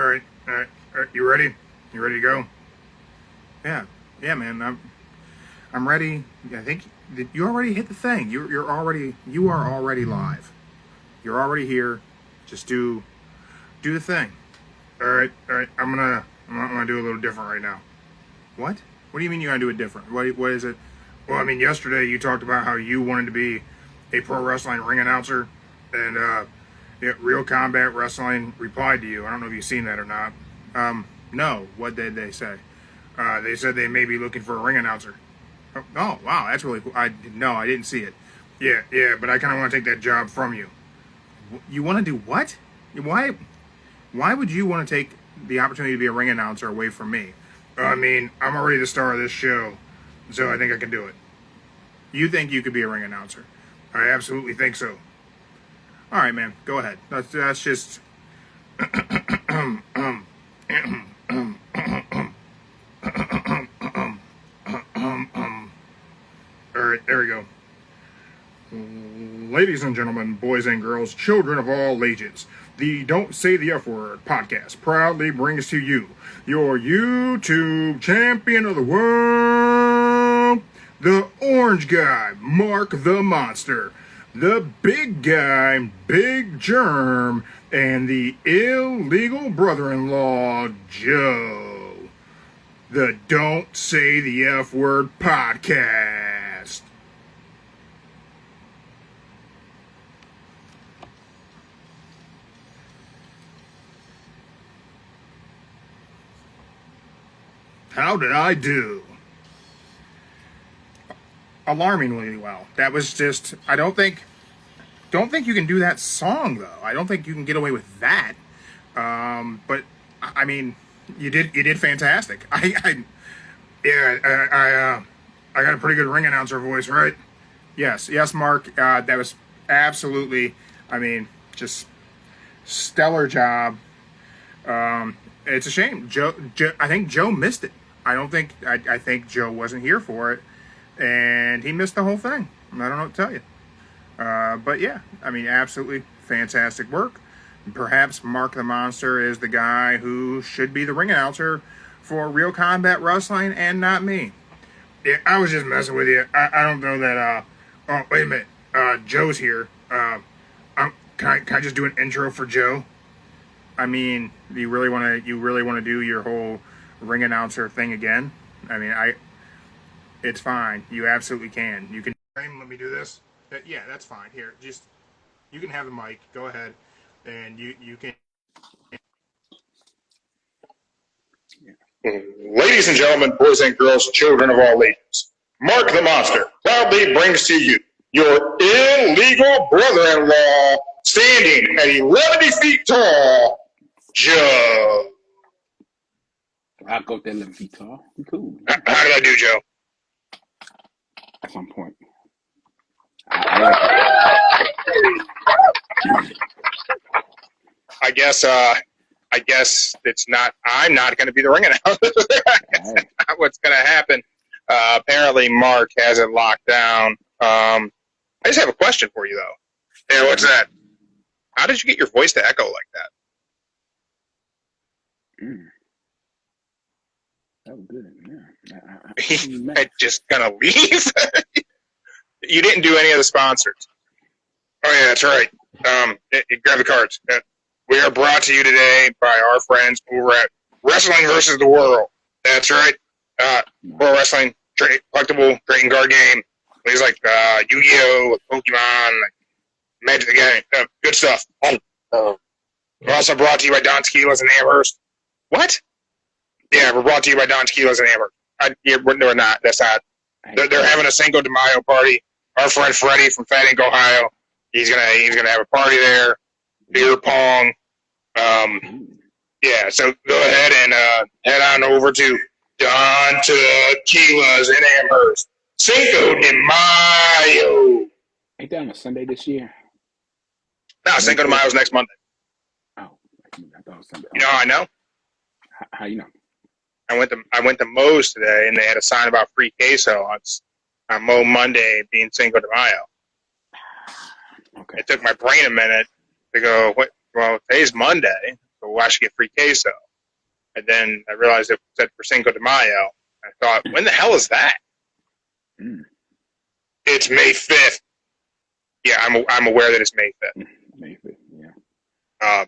All right. You ready? You ready to go? Yeah, man. I'm ready. I think you already hit the thing. You are already live. You're already here. Just do the thing. All right. I'm gonna do a little different right now. What? What do you mean you're gonna do it different? What is it? Well, I mean, yesterday you talked about how you wanted to be a pro wrestling ring announcer, and Real Combat Wrestling replied to you. I don't know if you've seen that or not. No. What did they say? They said they may be looking for a ring announcer. Oh, wow, that's really cool. I didn't see it. Yeah, but I kind of want to take that job from you. You want to do what? Why would you want to take the opportunity to be a ring announcer away from me? I mean, I'm already the star of this show, so I think I can do it. You think you could be a ring announcer? I absolutely think so. All right, man, go ahead. That's just... All right, there we go. Ladies and gentlemen, boys and girls, children of all ages, the Don't Say the F Word podcast proudly brings to you your YouTube champion of the world, the orange guy, Mark the Monster, the big guy, Big Germ, and the illegal brother-in-law, Joe. The Don't Say the F Word podcast. How did I do? Alarmingly well. That was just, I don't think you can do that song though. I don't think you can get away with that. But I mean, you did fantastic. I got a pretty good ring announcer voice, right? Yes, Mark. That was absolutely, I mean, just stellar job. It's a shame. Joe, I think Joe missed it. I think Joe wasn't here for it, and he missed the whole thing. I don't know what to tell you. But yeah, I mean, absolutely fantastic work. Perhaps Mark the Monster is the guy who should be the ring announcer for Real Combat Wrestling and not me. Yeah, I was just messing with you. I don't know that, oh, wait a minute. Joe's here. Can I just do an intro for Joe? I mean, you really want to do your whole ring announcer thing again? I mean, it's fine. You absolutely can. You can let me do this. Yeah, that's fine. Here, just you can have the mic. Go ahead, and you can. Ladies and gentlemen, boys and girls, children of all ages, Mark the Monster proudly brings to you your illegal brother-in-law, standing at 11 feet tall, Joe. I'll go with that 11 feet tall. Be cool. How did I do, Joe? At some point. I guess it's not. I'm not going to be the ring announcer. That's not what's going to happen. Apparently, Mark has it locked down. I just have a question for you, though. Yeah, what's that? How did you get your voice to echo like that? That was good. Yeah. I just gonna leave. You didn't do any of the sponsors. Oh yeah, that's right. Grab the cards. We are brought to you today by our friends over at Wrestling versus the World. That's right. Pro wrestling, collectible trading card game. Things like Yu-Gi-Oh, Pokemon, like Magic the Game. Good stuff. We're also brought to you by Don Tequilas and Amherst. What? Yeah, we're brought to you by Don Tequilas and Amherst. We're not. That's not. They're having a Cinco de Mayo party. Our friend Freddie from Fat Ink, Ohio, he's gonna have a party there. Beer pong. Yeah, so go ahead and head on over to Don Tequilas in Amherst. Cinco de Mayo. Ain't that on a Sunday this year? No, Cinco de Mayo is next Monday. Oh, I thought it was Sunday. You know how I know? How you know? I went to Moe's today, and they had a sign about free queso on Mo Monday being Cinco de Mayo. Okay. It took my brain a minute to go, what? Well, today's Monday, so well, I should get free queso. And then I realized it said for Cinco de Mayo. I thought, when the hell is that? Mm. It's May 5th. Yeah, I'm aware that it's May 5th. May 5th, yeah.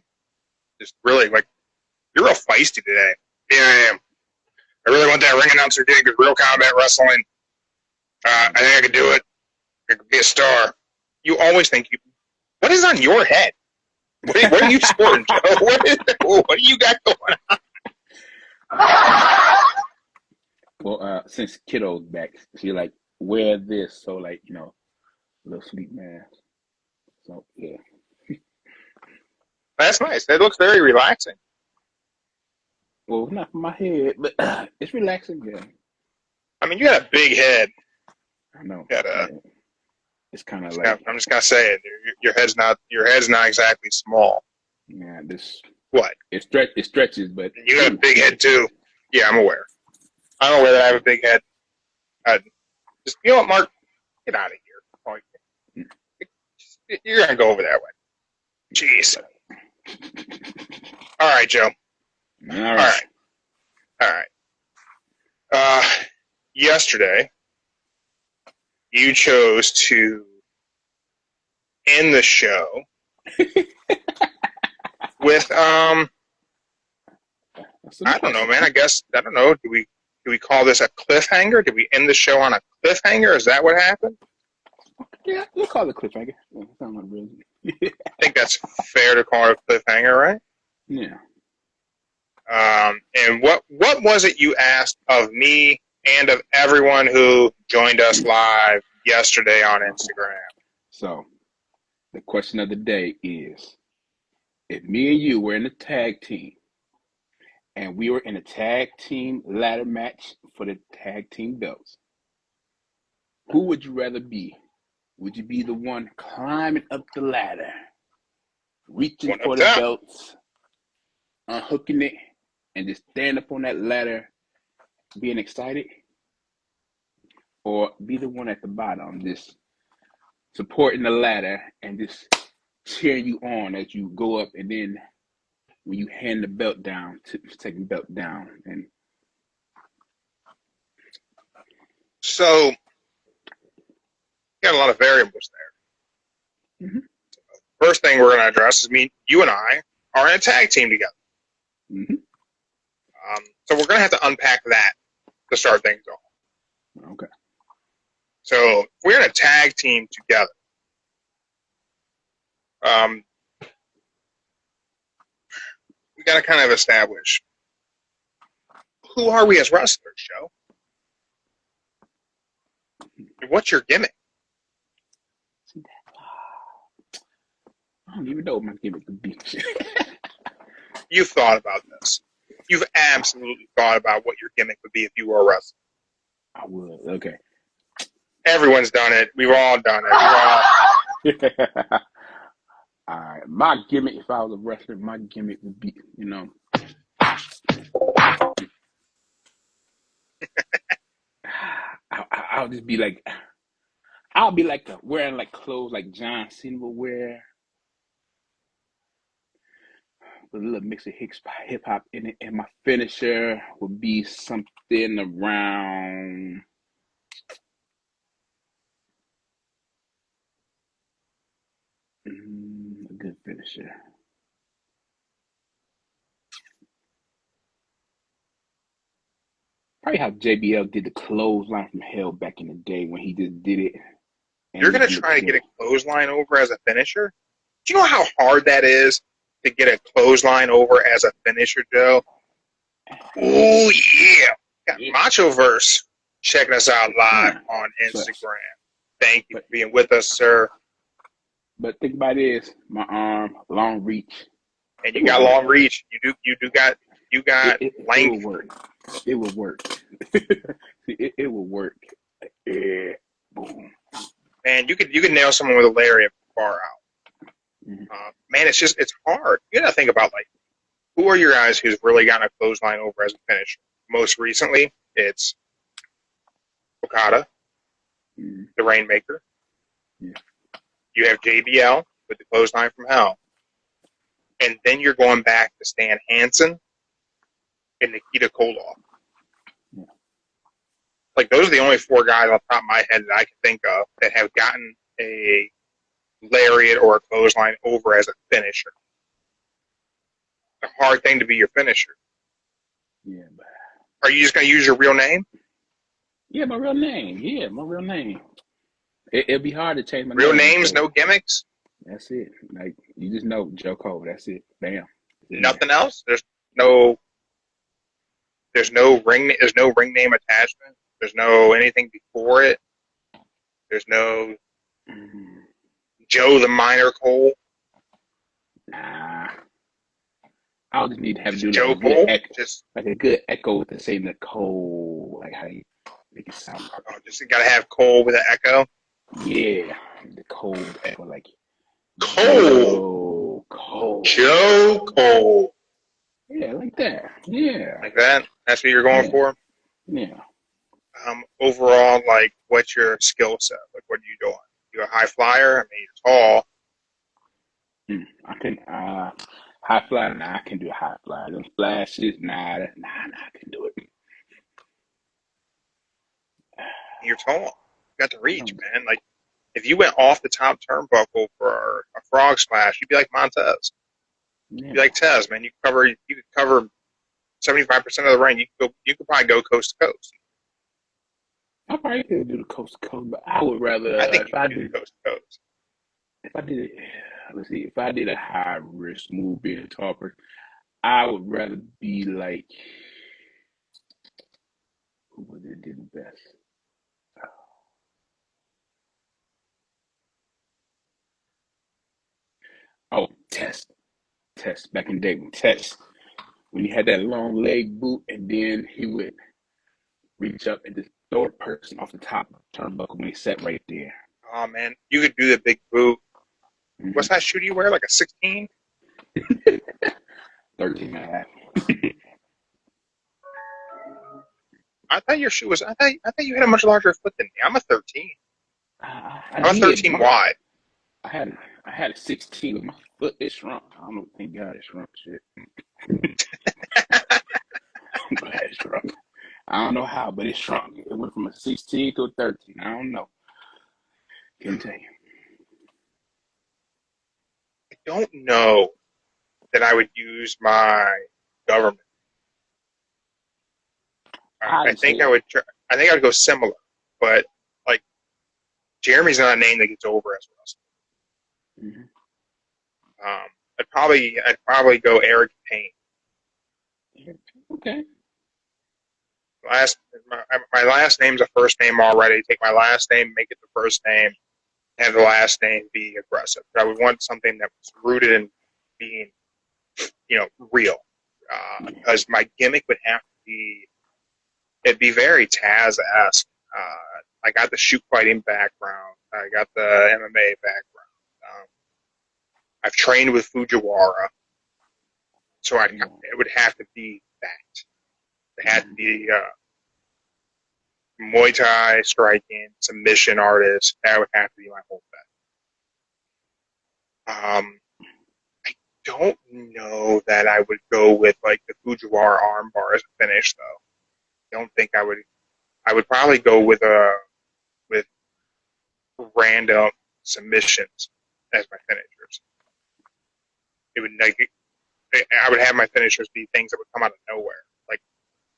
Just really, like, you're real feisty today. Yeah, I am. I really want that ring announcer gig with Real Combat Wrestling. I think I could do it. I could be a star. You always think you... What is on your head? What are you sporting, Joe? What do you got going on? Well, since Kiddo's back, she like, wear this. So, like, you know, a little sleep mask. So, yeah. That's nice. That looks very relaxing. Well, not for my head, but it's relaxing, yeah. I mean, you got a big head. I know. Yeah. It's kind of like... I'm just gonna say it. Your head's not exactly small. Yeah, this... What? It stretches, but... You got a big head, too. Yeah, I'm aware. I'm aware that I have a big head. Just, you know what, Mark? Get out of here. You're gonna go over that way. Jeez. All right, Joe. All right. Yesterday, you chose to end the show with I don't know, man. I don't know. Do we call this a cliffhanger? Did we end the show on a cliffhanger? Is that what happened? Yeah, we'll call it a cliffhanger. Yeah, sounds like really. I think that's fair to call it a cliffhanger, right? Yeah. And what was it you asked of me and of everyone who joined us live yesterday on Instagram? So, the question of the day is, if me and you were in a tag team, and we were in a tag team ladder match for the tag team belts, who would you rather be? Would you be the one climbing up the ladder, reaching for the belts, unhooking it, and just stand up on that ladder, being excited? Or be the one at the bottom, just supporting the ladder and just cheering you on as you go up, and then when you hand the belt down, take the belt down. And so, got a lot of variables there. Mm-hmm. First thing we're going to address is you and I are in a tag team together. Mm-hmm. So we're going to have to unpack that to start things off. Okay. So if we're in a tag team together, we got to kind of establish, who are we as wrestlers, Joe? What's your gimmick? I don't even know what my gimmick would be. You've thought about this. You've absolutely thought about what your gimmick would be if you were a wrestler. I would. Okay. Everyone's done it. We've all done it. All right. My gimmick, if I was a wrestler, my gimmick would be, you know, I'll just be like, I'll be like wearing like clothes like John Cena would wear, with a little mix of hip hop in it, and my finisher would be something around a good finisher. Probably how JBL did the clothesline from hell back in the day when he just did it. You're going to try to get a clothesline over as a finisher? Do you know how hard that is to get a clothesline over as a finisher, Joe? Oh, yeah. Got Machoverse checking us out live on Instagram. Thank you for being with us, sir. But think about this: my arm, long reach, and you got long reach. You got length. It will work. it will work. Yeah, boom. Man, you could nail someone with a lariat far out. Mm-hmm. Man, it's hard. You got to think about, like, who are your guys who's really gotten a clothesline over as a finisher? Most recently, it's Okada, the Rainmaker. Yeah. You have JBL with the clothesline from hell. and then you're going back to Stan Hansen and Nikita Koloff. Yeah. Like, those are the only 4 guys off the top of my head that I can think of that have gotten a lariat or a clothesline over as a finisher. It's a hard thing to be your finisher. Yeah, but Are you just going to use your real name? yeah, my real name. Yeah, my real name. It'd be hard to change my Real name. names, no gimmicks? That's it. Like, you just know Joe Cole. That's it. Bam. Nothing else? There's no ring name attachment. There's no anything before it. There's no Joe the Minor Cole. Nah. I'll just need to have to do Joe like a Cole? good echo, like a good echo with the same Nicole, like how you make it sound. Just got to have Cole with an echo. Yeah, the cold echo, like Cole. Cole. Joe Cole. Yeah, like that. Yeah. Like that? That's what you're going for? Yeah. Overall, like, what's your skill set? Like, what are you doing? You a high flyer? I mean, you're tall. I can high fly. Nah, I can do high fly. Them flashes, nah, I can do it. You're tall. You got the reach, man. Like, if you went off the top turnbuckle for a frog splash, you'd be like Montez. Yeah. You'd be like Tez, man. You could cover 75% of the ring. You could probably go coast to coast. I probably could do the coast to coast, but I would rather. I think you could do coast to coast. If I did it, let's see. If I did a high risk move being a tall person, I would rather be like who would it did the best? Oh, Test back in the day when Test when he had that long leg boot and then he would reach up and just throw a person off the top of the turnbuckle when he sat right there. Oh, man. You could do the big boot. Mm-hmm. What size shoe do you wear? Like a 16? 13 and a half. I thought your shoe was. I thought you had a much larger foot than me. I'm a 13. I'm a 13 wide. I had a 16 with my foot. It shrunk. I don't know. Thank God it shrunk. Shit. I'm glad it shrunk. I don't know how, but it shrunk. It went from a 16 to a 13. I don't know. Can't tell you. I don't know that I would use my government. I think I would go similar, but like Jeremy's not a name that gets over as Russell. Mm-hmm. I'd probably go Eric Payne. Okay. My last name's a first name already. Take my last name, make it the first name, have the last name be aggressive. I would want something that was rooted in being, real. Because my gimmick would have to be, it'd be very Taz-esque. I got the shoot fighting background. I got the MMA background. I've trained with Fujiwara, so it would have to be that. It had to be Muay Thai, striking, submission artist. That would have to be my whole thing. I don't know that I would go with like the Fujiwara armbar as a finish, though. I don't think I would. I would probably go with random submissions as my finishers. I would have my finishers be things that would come out of nowhere. Like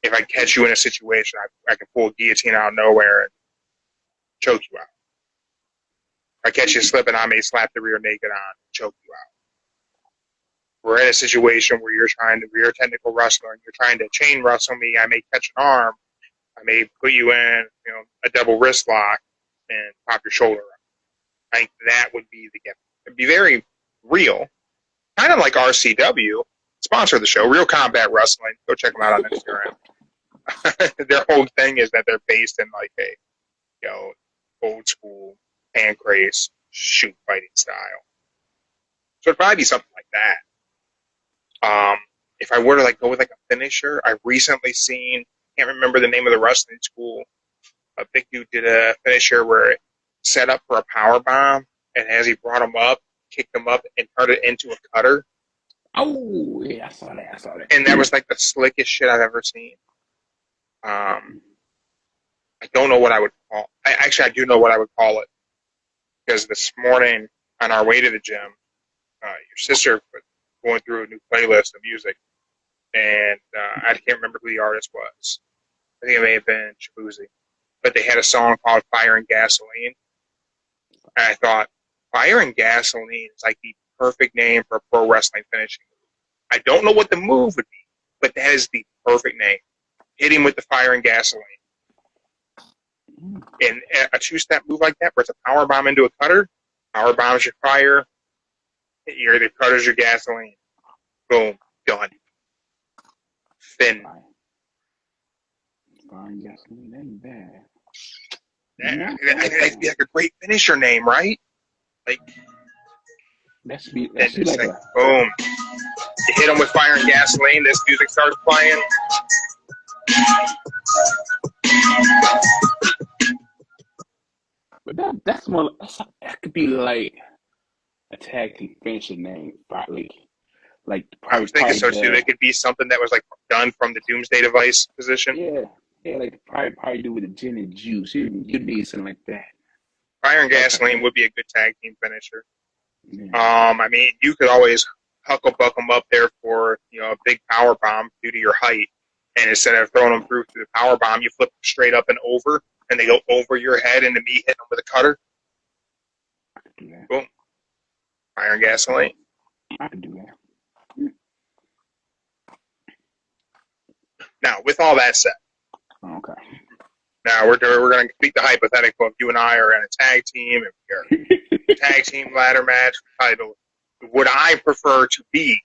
if I catch you in a situation, I can pull a guillotine out of nowhere and choke you out. If I catch you slipping, I may slap the rear naked on and choke you out. We're in a situation where you're a technical wrestler and you're trying to chain wrestle me. I may catch an arm. I may put you in, a double wrist lock and pop your shoulder up. I think that would be the gift. It'd be very real. Kind of like RCW, sponsor of the show, Real Combat Wrestling. Go check them out on Instagram. Their whole thing is that they're based in like a, old school pancrase shoot fighting style. So it'd probably be something like that. If I were to go with a finisher, I've recently seen, can't remember the name of the wrestling school. A big dude did a finisher where it set up for a power bomb, and as he brought him up, kicked him up, and turned it into a cutter. Oh, yeah, I saw that. And that was like the slickest shit I've ever seen. I don't know what I would call. I do know what I would call it, because this morning on our way to the gym, your sister was going through a new playlist of music, and I can't remember who the artist was. I think it may have been Shabuzi, but they had a song called "Fire and Gasoline," and I thought, "Fire and Gasoline" is like the perfect name for a pro wrestling finishing move. I don't know what the move would be, but that is the perfect name. Hit him with the fire and gasoline. And a two-step move like that, where it's a power bomb into a cutter, power bombs your fire, the cutter's your gasoline. Boom, done. Thin. Fire and gasoline, that ain't bad. That'd be like a great finisher name, right? Like, that should be like a boom. You hit them with fire and gasoline, this music starts playing. But that could be like a tag team finisher name, probably. Like I was thinking so too. It could be something that was like done from the Doomsday Device position. Yeah, like probably do with the gin and juice. You need something like that. Fire and gasoline would be a good tag team finisher. Yeah. I mean, you could always hucklebuck them up there for a big power bomb due to your height, and instead of throwing them through the power bomb, you flip them straight up and over, and they go over your head into me hitting them with a cutter. I could do that. Boom. Fire and gasoline. I could do that. Now, with all that said, okay. Now we're going to complete the hypothetical of you and I are in a tag team and we're tag team ladder match title. Would I prefer to be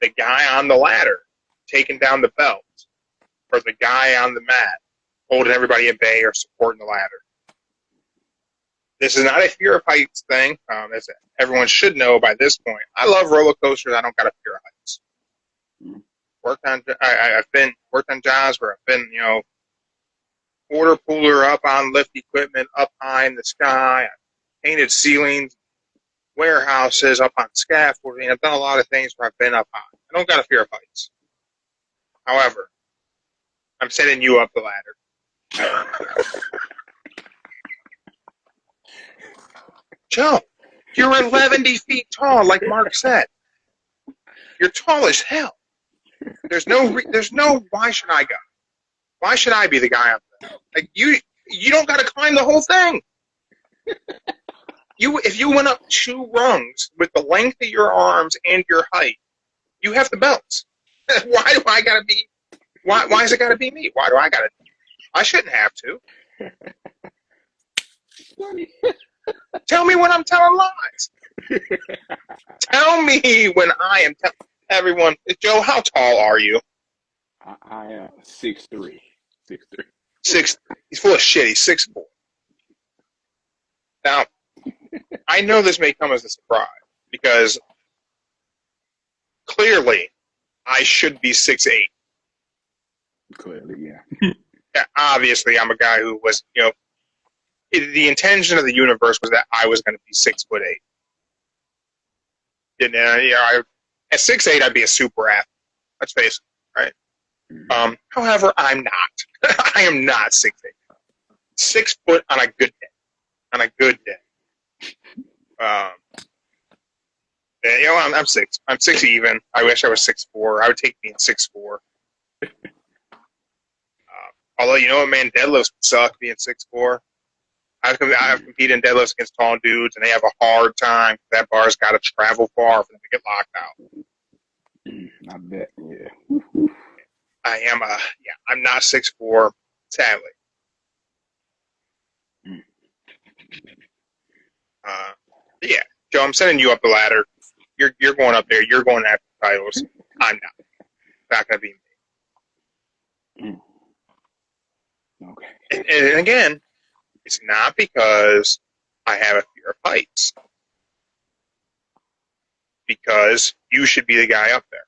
the guy on the ladder taking down the belt, or the guy on the mat holding everybody at bay or supporting the ladder? This is not a fear of heights thing. As everyone should know by this point, I love roller coasters. I don't got a fear of heights. I've worked on jobs where I've been, water cooler up on lift equipment up high in the sky. I've painted ceilings, warehouses up on scaffolding. I've done a lot of things where I've been up high. I don't got a fear of heights. However, I'm sending you up the ladder. Joe, you're 11 feet tall, like Mark said. You're tall as hell. There's no. Why should I go? Why should I be the guy up there? Like you don't got to climb the whole thing. If you went up 2 rungs with the length of your arms and your height, you have the belts. Why do I gotta be? Why is it gotta be me? Why do I gotta? I shouldn't have to. Tell me when I'm telling lies. Tell me when I am telling everyone. Joe, how tall are you? I am 6'3". 6'3". 6'3". He's full of shit. He's 6'4". Now, I know this may come as a surprise because clearly I should be 6'8". Clearly, yeah. Yeah, obviously, I'm a guy who was, the intention of the universe was that I was going to be 6'8". And, at 6'8", I'd be a super athlete. Let's face it, right? However, I'm not. I am not 6'8". 6 foot on a good day. On a good day. I'm 6. I'm 6 even. I wish I was 6'4". I would take being 6'4". Although, you know what, man, deadlifts suck being 6'4". I've competed in deadlifts against tall dudes, and they have a hard time. That bar's got to travel far for them to get locked out. I bet, yeah. I'm not 6'4", sadly. Yeah, Joe, I'm sending you up the ladder. You're going up there. You're going after the titles. I'm not. It's not going to be me. Okay. And again, it's not because I have a fear of heights. Because you should be the guy up there.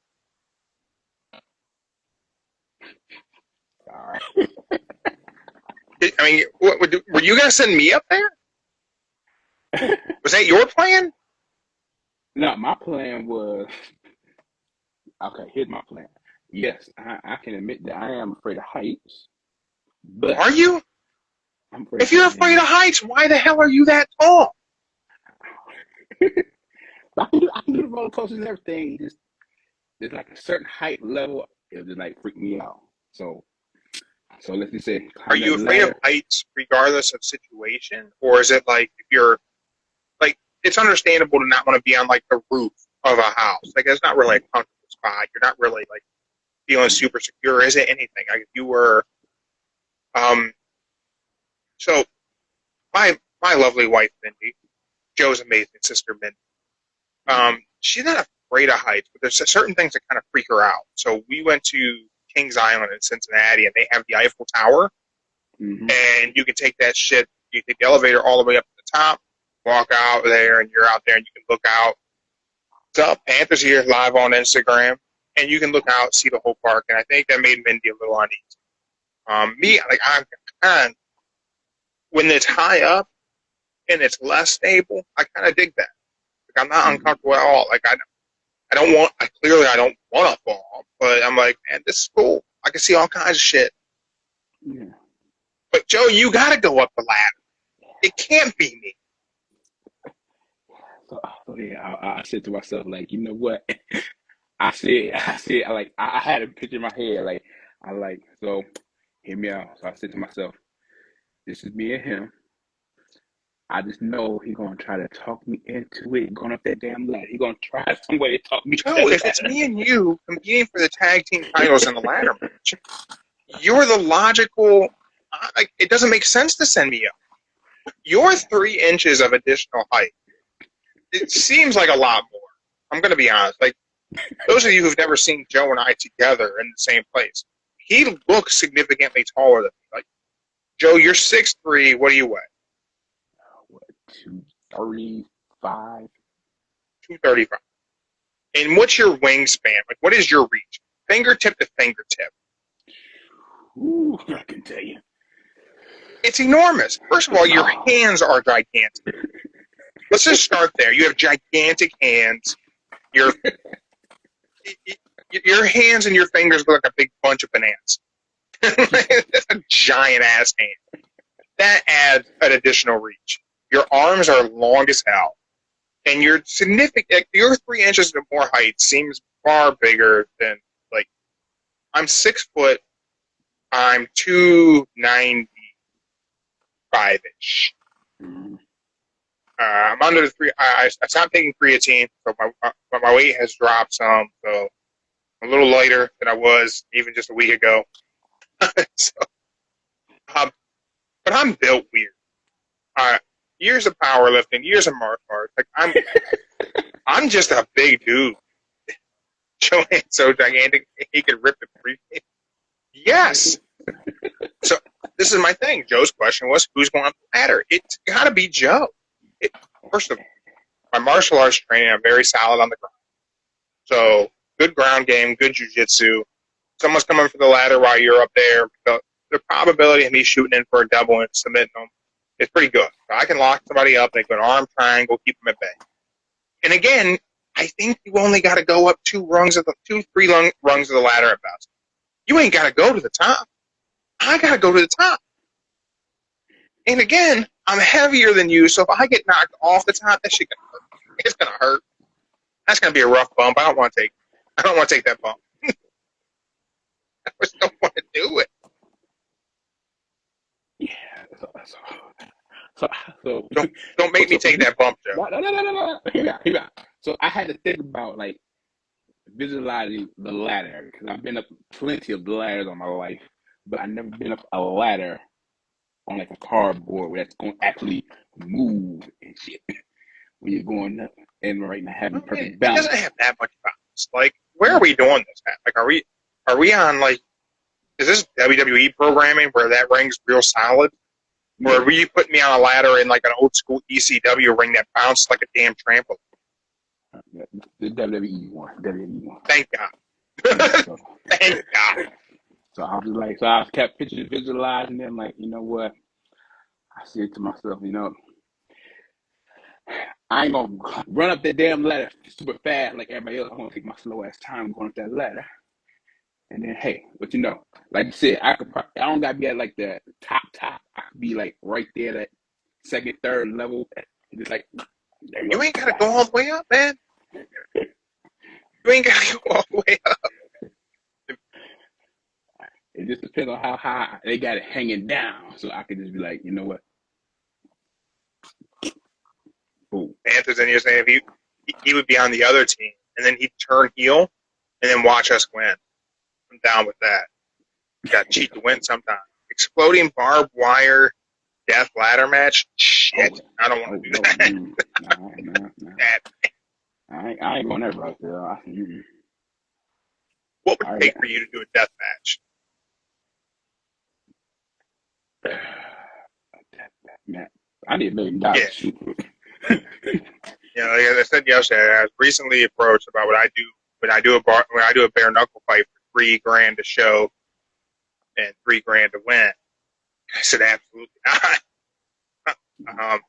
All right. I mean, were you going to send me up there? Was that your plan? No, my plan was Okay, here's my plan. Yes, I can admit that I am afraid of heights, but Are you? I'm afraid of If you're heights. afraid of heights, why the hell are you that tall? I can do the roller coasters and everything. Just there's like a certain height level. It'll just like freak me out. So let's just say Are climb you that afraid of ladder. heights regardless of situation? Or is it like if you're like it's understandable to not want to be on like the roof of a house? Like it's not really a comfortable spot. You're not really like feeling super secure. Is it anything? Like if you were um so my lovely wife Mindy, Joe's amazing sister Mindy, she's not afraid of heights, but there's certain things that kind of freak her out. So we went to Kings Island in Cincinnati and they have the Eiffel Tower. Mm-hmm. And you can take that shit. You take the elevator all the way up to the top, walk out there, and you're out there, and you can look out. So Panthers here live on Instagram, and you can look out, see the whole park. And I think that made Mindy a little uneasy. Me, like I'm kind of when it's high up and it's less stable, I kind of dig that. Like I'm not uncomfortable at all. Like I don't want. I don't want to fall, but I'm like, man, this is cool. I can see all kinds of shit. Yeah. But Joe, you got to go up the ladder. It can't be me. So yeah, I said to myself, like, you know what? I had a picture in my head, so hear me out. So I said to myself, this is me and him. I just know he's gonna try to talk me into it, going up that damn ladder. He's gonna try some way to talk me to Joe, that if it's ladder. me and you competing for the tag team titles in the ladder match, you're the logical. Like, it doesn't make sense to send me up. You're 3 inches of additional height. It seems like a lot more. I'm going to be honest. Like, those of you who've never seen Joe and I together in the same place, he looks significantly taller than me. Like, Joe, you're 6'3". What do you weigh? What, 235? 235. And what's your wingspan? Like, what is your reach? Fingertip to fingertip. Ooh, I can tell you. It's enormous. First of all, your hands are gigantic. Let's just start there. You have gigantic hands. Your hands and your fingers look like a big bunch of bananas. That's a giant ass hand. That adds an additional reach. Your arms are long as hell. And you're significant. Your 3 inches of more height seems far bigger than, like, I'm 6 foot. I'm 295-ish. I'm under the three. I stopped taking creatine, so my weight has dropped some. So I'm a little lighter than I was even just a week ago. So, but I'm built weird. Years of powerlifting, years of martial arts. Like I'm just a big dude. Joanne's so gigantic he could rip the briefcase. Yes. So this is my thing. Joe's question was, who's going up the ladder? It's got to be Joe. First of all, my martial arts training, I'm very solid on the ground. So good ground game, good jiu-jitsu. Someone's coming for the ladder while you're up there. The probability of me shooting in for a double and submitting them is pretty good. So I can lock somebody up, make an arm triangle, keep them at bay. And again, I think you only got to go up 3 rungs of the ladder at best. You ain't got to go to the top. I got to go to the top. And again, I'm heavier than you, so if I get knocked off the top, that shit gonna hurt. It's gonna hurt. That's gonna be a rough bump. I don't want to take that bump. I just don't want to do it. Yeah. So Don't make me take that bump, Joe. No. Hear me out. So I had to think about, like, visualizing the ladder, because I've been up plenty of ladders on my life, but I've never been up a ladder on, like, a cardboard where that's going to actually move and shit when you're going up and right now having perfect It balance. doesn't have that much balance. Like, where are we doing this at? Like, are we on, like, is this WWE programming where that ring's real solid? Or are you putting me on a ladder in, like, an old school ECW ring that bounced like a damn trampoline? The WWE one. Thank God. So, Thank God. so I was like, so I kept visualizing them, like, you know what? I said to myself, I ain't gonna run up that damn ladder super fast like everybody else. I'm gonna take my slow ass time going up that ladder. And then, hey, what you know? Like you said, I don't gotta be at like the top. I could be like right there, that second, third level. Just like, there you You go. ain't gotta go all the way up, man. You ain't gotta go all the way up. It just depends on how high they got it hanging down. So I could just be like, you know what? Boom. Panthers, and you're saying if he would be on the other team, and then he'd turn heel, and then watch us win. I'm down with that. You got to cheat to win sometimes. Exploding barbed wire death ladder match? Shit. I don't want to do that. No. I ain't going that route there. What would it take for you to do a death match? Man, I need $1 million. Yeah. You know, like I said yesterday, I was recently approached about what I do when I do a bare knuckle fight for $3,000 to show and $3,000 to win. I said absolutely not.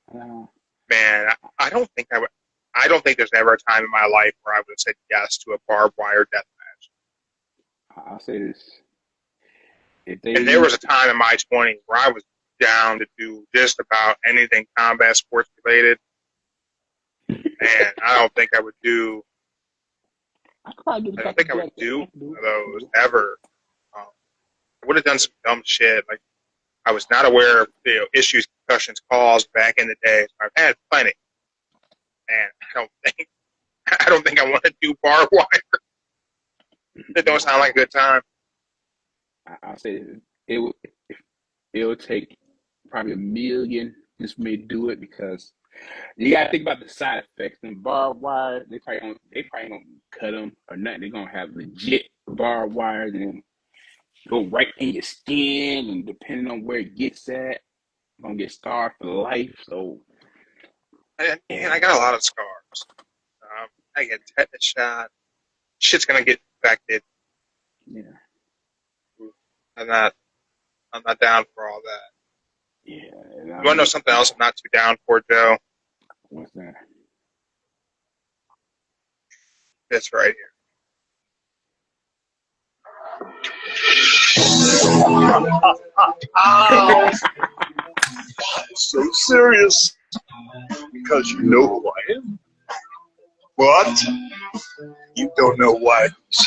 Man, I don't think I would. I don't think there's never a time in my life where I would have said yes to a barbed wire death match. I'll say this. And there was a time in my 20s where I was down to do just about anything combat sports related. And I don't think I would do. I don't think I would do those ever. I would have done some dumb shit. Like I was not aware of issues concussions caused back in the day. So I've had plenty, and I don't think I want to do barbed wire. It don't sound like a good time. I'll say it would take probably $1 million just for me to do it, because you gotta think about the side effects. And barbed wire, they probably don't cut them or nothing. They're gonna have legit barbed wire and go right in your skin, and depending on where it gets at, you're gonna get scarred for life. So, and I got a lot of scars. I get tetanus shot. Shit's gonna get infected. Yeah, I'm not down for all that. Yeah. You want to know something else I'm not too down for, Joe? What's that? This right here. So serious. Because you know who I am. What? You don't know what? This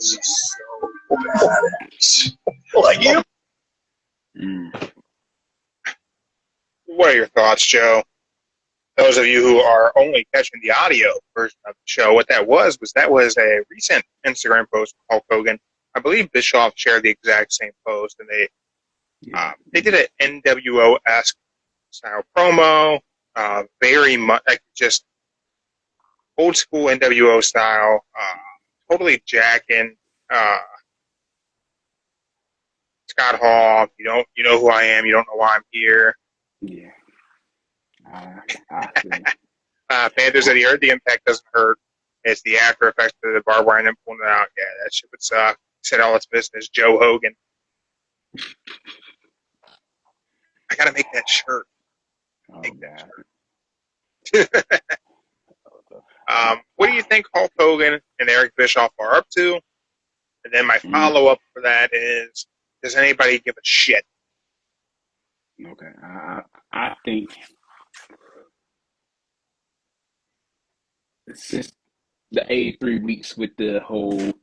is so badass. Like you? What are your thoughts, Joe? Those of you who are only catching the audio version of the show, what that was a recent Instagram post from Hulk Hogan. I believe Bischoff shared the exact same post, and they did an NWO-esque style promo, very much like just old school NWO style, totally jacking Scott Hall. You know who I am. You don't know why I'm here. Yeah. Panthers said he heard the impact doesn't hurt. It's the after effects of the barbed wire and then pulling it out. Yeah, that shit would suck. He said all its business. Joe Hogan. I gotta make that shirt. Shirt. What do you think Hulk Hogan and Eric Bischoff are up to? And then my follow-up for that is, does anybody give a shit? Okay, I think since the 83 weeks with the whole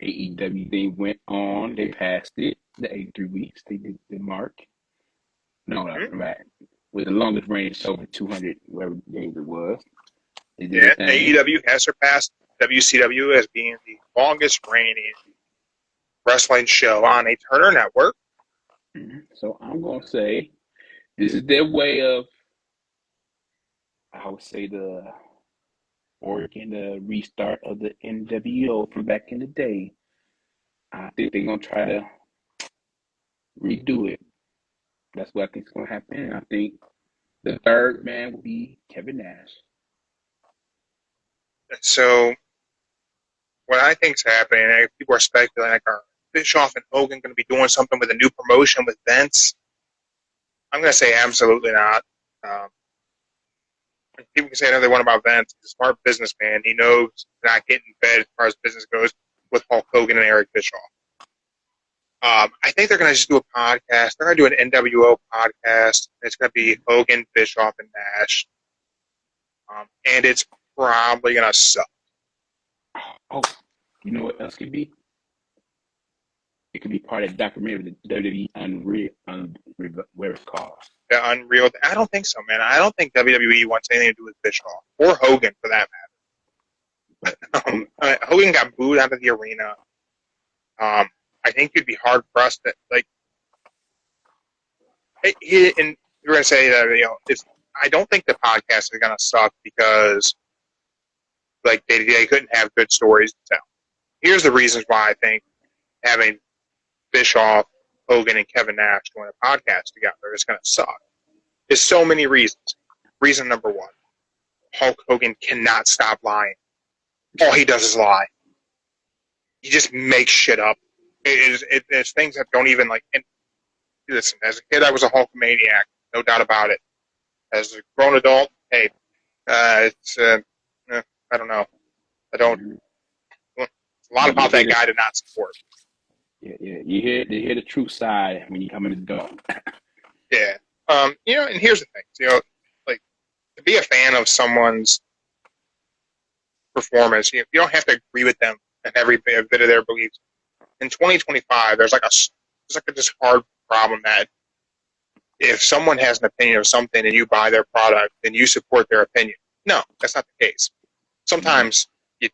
AEW thing went on, they passed it. The 83 weeks, they did the mark. No, right. With the longest reign show for 200, whatever days it was. Yeah, AEW has surpassed WCW as being the longest reigning wrestling show on a Turner network. So I'm going to say this is their way of, I would say, the origin, the restart of the NWO from back in the day. I think they're going to try to redo it. That's what I think is going to happen. I think the third man will be Kevin Nash. So what I think is happening, people are speculating, like, are Bischoff and Hogan going to be doing something with a new promotion with Vince? I'm going to say absolutely not. People can say another one about Vince. He's a smart businessman. He knows not getting fed as far as business goes with Hulk Hogan and Eric Bischoff. I think they're going to just do a podcast. They're going to do an NWO podcast. It's going to be Hogan, Bischoff, and Nash. And it's probably going to suck. Oh, you know what else could be? It could be part of the documentary, the WWE Unreal, where it's called. The Unreal. I don't think so, man. I don't think WWE wants anything to do with Bischoff or Hogan, for that matter. Hogan got booed out of the arena. I think you'd be hard pressed to like. And you're going to say that I don't think the podcast is going to suck because like they couldn't have good stories to tell. Here's the reasons why I think having Bischoff, Hogan, and Kevin Nash doing a podcast together is going to suck. There's so many reasons. Reason number one, Hulk Hogan cannot stop lying. All he does is lie. He just makes shit up. It's things that don't even like. And listen, as a kid, I was a Hulkamaniac, no doubt about it. As a grown adult, hey, I don't know. I don't. A lot about that guy to not support. Yeah. You hear the true side when you come in the door. Yeah. And here's the thing. Like to be a fan of someone's performance, you don't have to agree with them in every bit of their beliefs. In 2025, there's this hard problem that if someone has an opinion of something and you buy their product, then you support their opinion. No, that's not the case. Sometimes you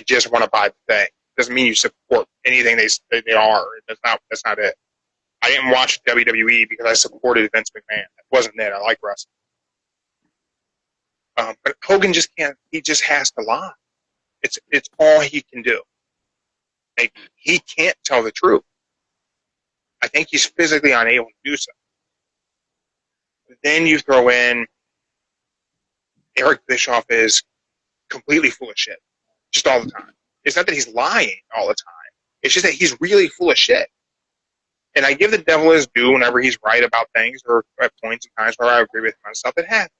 just want to buy the thing. Doesn't mean you support anything they are. That's not it. I didn't watch WWE because I supported Vince McMahon. That wasn't it. I like wrestling. But Hogan just can't. He just has to lie. It's all he can do. Like, he can't tell the truth. I think he's physically unable to do so. Then you throw in Eric Bischoff is completely full of shit, just all the time. It's not that he's lying all the time. It's just that he's really full of shit. And I give the devil his due whenever he's right about things, or at points in times where I agree with him on stuff. It happens.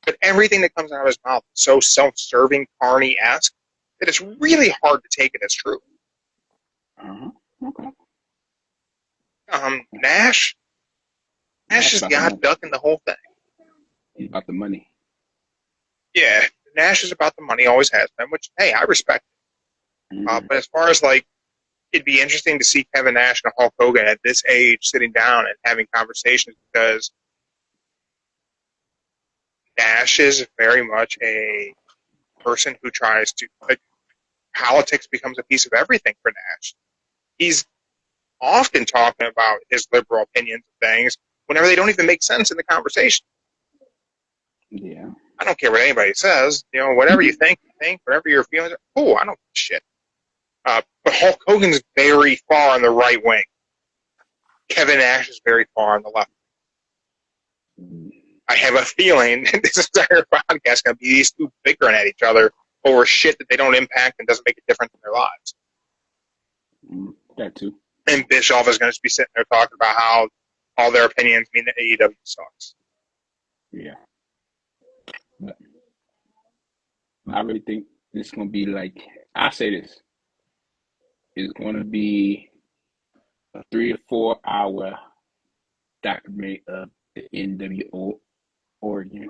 But everything that comes out of his mouth is so self-serving, carny-esque, that it's really hard to take it as true. Okay. Nash is God ducking the whole thing. He's about the money. Yeah, Nash is about the money, always has been, which, hey, I respect it. But as far as, like, it'd be interesting to see Kevin Nash and Hulk Hogan at this age sitting down and having conversations, because Nash is very much a person who tries to, like, politics becomes a piece of everything for Nash. He's often talking about his liberal opinions of things whenever they don't even make sense in the conversation. Yeah. I don't care what anybody says. Whatever you think, whatever your feelings are. Oh, I don't give a shit. But Hulk Hogan's very far on the right wing. Kevin Nash is very far on the left. I have a feeling this entire podcast is going to be these two bickering at each other over shit that they don't impact and doesn't make a difference in their lives. That too. And Bischoff is going to be sitting there talking about how all their opinions mean that AEW sucks. Yeah. But I really think this is going to be like, I say this, it's going to be a 3 to 4 hour documentary of the NWO origin,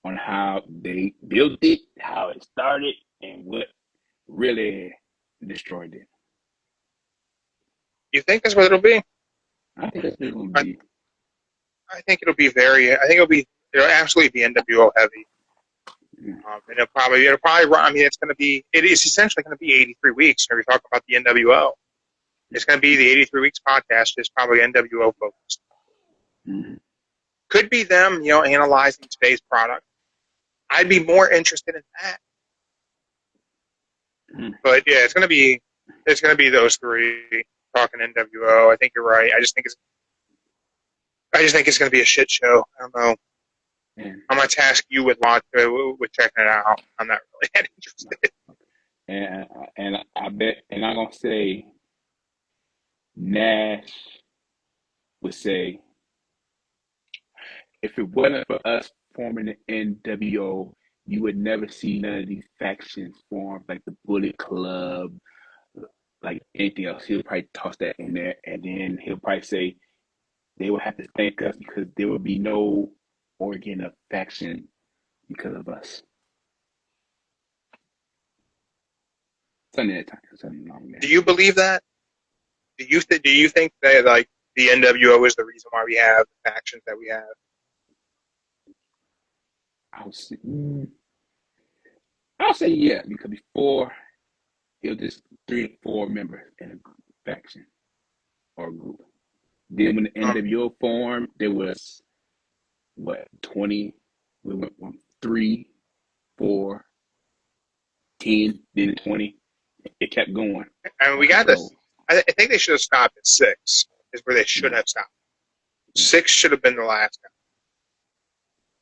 on how they built it, how it started, and what really destroyed it. You think that's what it'll be? I think that's what it's going to be. I think it'll it'll absolutely be NWO heavy. And it'll probably run. I mean, it is essentially going to be 83 weeks. When we talk about the NWO, it's going to be the 83 weeks podcast. It's probably NWO focused. Could be them, analyzing today's product. I'd be more interested in that. But yeah, it's going to be those three talking NWO. I think you're right. I just think it's going to be a shit show. I don't know. I'm gonna task you with checking it out. I'm not really that interested. And I bet, and I'm gonna say, Nash would say, if it wasn't for us forming the NWO, you would never see none of these factions form like the Bullet Club, like anything else. He'll probably toss that in there, and then he'll probably say they will have to thank us because there will be no organ of faction because of us. Something that time, something along there. Do you believe that? Do you think that like the NWO is the reason why we have the factions that we have? I'll say yeah, because before it was just 3 or 4 members in a faction or a group. Then when the NWO formed, there was 20. We went from 3, 4, 10, then 20. It kept going. I mean, we got this. I think they should have stopped at 6. Is where they should have stopped. 6 should have been the last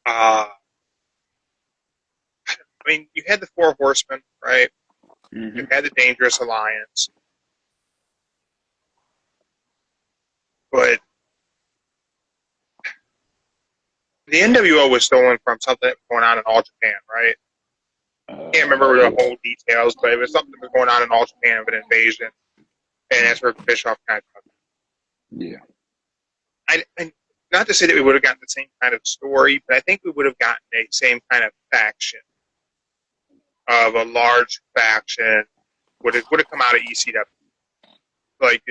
one. I mean, you had the 4 Horsemen, right? Mm-hmm. You had the Dangerous Alliance, but the NWO was stolen from something that was going on in All Japan, right? I can't remember the whole details, but it was something that was going on in All Japan of an invasion, and that's where Bischoff kind of took it. Yeah. And not to say that we would have gotten the same kind of story, but I think we would have gotten a same kind of faction of a large faction would have come out of ECW. Like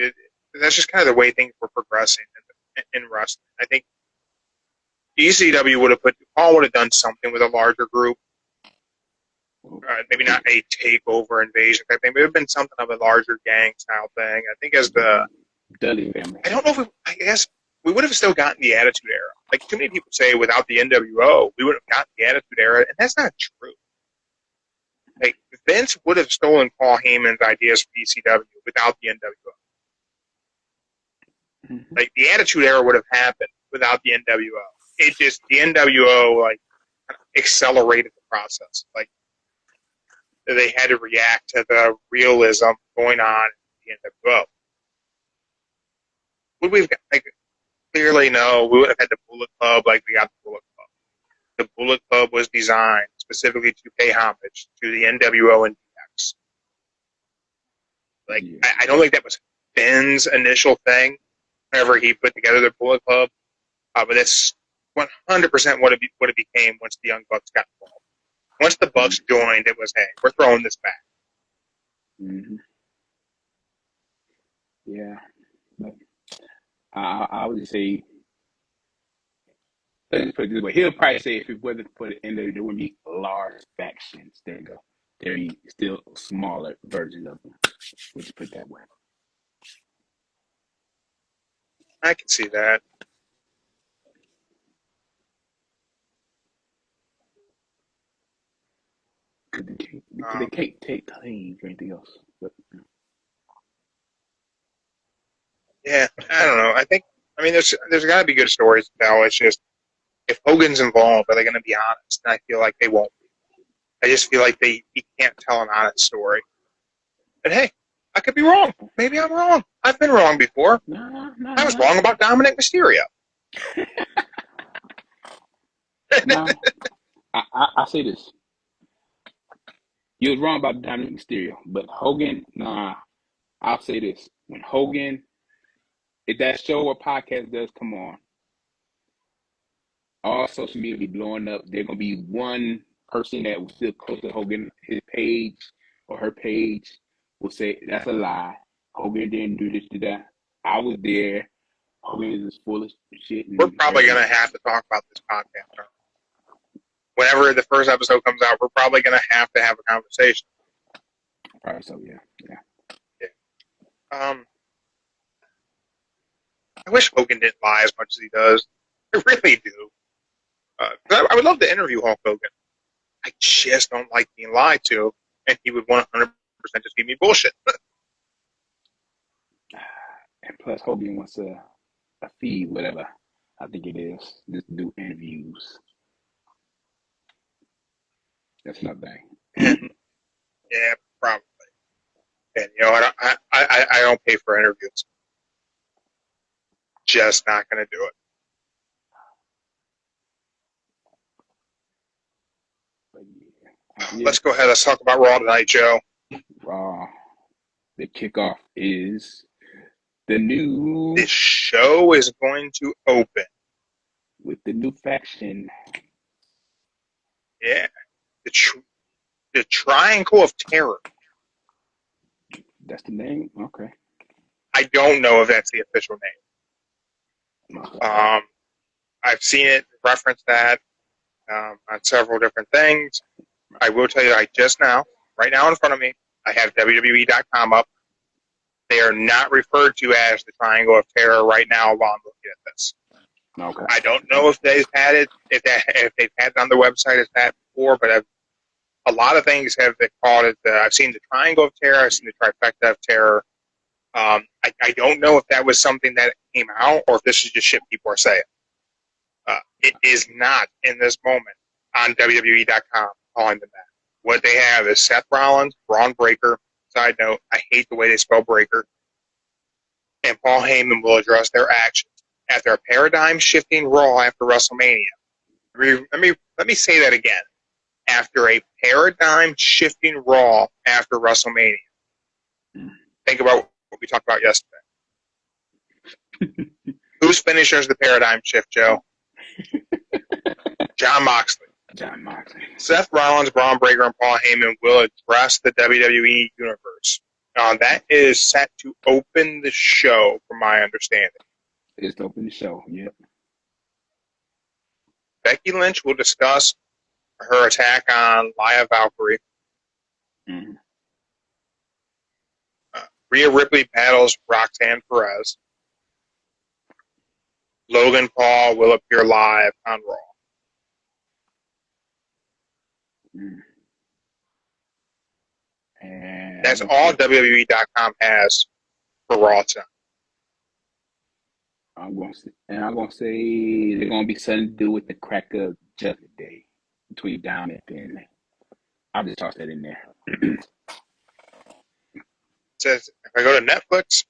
that's just kind of the way things were progressing in wrestling. I think ECW would have done something with a larger group. Maybe not a takeover invasion type thing, but it would have been something of a larger gang style thing. I think as the Dudley family. I don't know if I guess we would have still gotten the Attitude Era. Like too many people say, without the NWO, we would have gotten the Attitude Era, and that's not true. Like Vince would have stolen Paul Heyman's ideas for ECW without the NWO. Mm-hmm. Like the Attitude Era would have happened without the NWO. It just the NWO like accelerated the process. Like they had to react to the realism going on in the NWO. Would we have like clearly no? We would have had the Bullet Club like we got the Bullet Club. The Bullet Club was designed specifically to pay homage to the NWO and DX. Like I don't think that was Finn's initial thing whenever he put together the Bullet Club, but that's 100% what it became once the Young Bucks got involved. Once the Bucks joined, it was, hey, we're throwing this back. Mm-hmm. Yeah. But I would say, let's put it this way, he'll probably say if it wasn't for the NWO, there wouldn't be large factions. There you go. There'd be still smaller versions of them. Would you put it that way? I can see that. They can't take claims or anything else. But, yeah, I don't know. I mean, there's got to be good stories to tell. It's just, if Hogan's involved, are they going to be honest? And I feel like they won't be. I just feel like he can't tell an honest story. But hey, I could be wrong. Maybe I'm wrong. I've been wrong before. No. I was wrong about Dominic Mysterio. No. I say this. You was wrong about Dominic Mysterio, but Hogan, nah. I'll say this. When Hogan, if that show or podcast does come on, all social media will be blowing up. There's going to be one person that will still close to Hogan, his page or her page will say, that's a lie. Hogan didn't do this, to that. I was there. Hogan is full of shit. We're probably going to have to talk about this podcast. Whenever the first episode comes out, we're probably going to have a conversation. Probably so, yeah. I wish Hogan didn't lie as much as he does. I really do. I would love to interview Hulk Hogan. I just don't like being lied to, and he would 100% just give me bullshit. And plus, Hogan wants a feed, whatever I think it is, just do interviews. That's another thing. Yeah, probably. And I don't pay for interviews. Just not going to do it. But yeah. Yeah. Let's go ahead. Let's talk about Raw tonight, Joe. The kickoff is the new This show is going to open. with the new faction. Yeah. The Triangle of Terror. That's the name? Okay. I don't know if that's the official name. Okay. I've seen it reference that on several different things. I will tell you, right now in front of me, I have WWE.com up. They are not referred to as the Triangle of Terror right now while I'm looking at this. Okay. I don't know if they've had it, if they've had it on their website as that before, but a lot of things have been called it. I've seen the Triangle of Terror. I've seen the Trifecta of Terror. I don't know if that was something that came out or if this is just shit people are saying. It is not in this moment on WWE.com calling them that. What they have is Seth Rollins, Braun Breaker. Side note, I hate the way they spell Breaker. And Paul Heyman will address their actions after a paradigm-shifting Raw after WrestleMania. Let me say that again. After a paradigm-shifting Raw after WrestleMania. Think about what we talked about yesterday. Whose finisher is the paradigm shift, Joe? Jon Moxley. Jon Moxley. Seth Rollins, Braun Breaker, and Paul Heyman will address the WWE Universe. That is set to open the show, from my understanding. It's to open the show, yeah. Becky Lynch will discuss her attack on Laya Valkyrie. Mm-hmm. Rhea Ripley battles Roxanne Perez. Logan Paul will appear live on Raw. And that's all WWE.com has for Raw tonight. I'm going to say they're going to be something to do with the crack of Judgment Day between Down and I'll just toss that in there. It says, if I go to Netflix,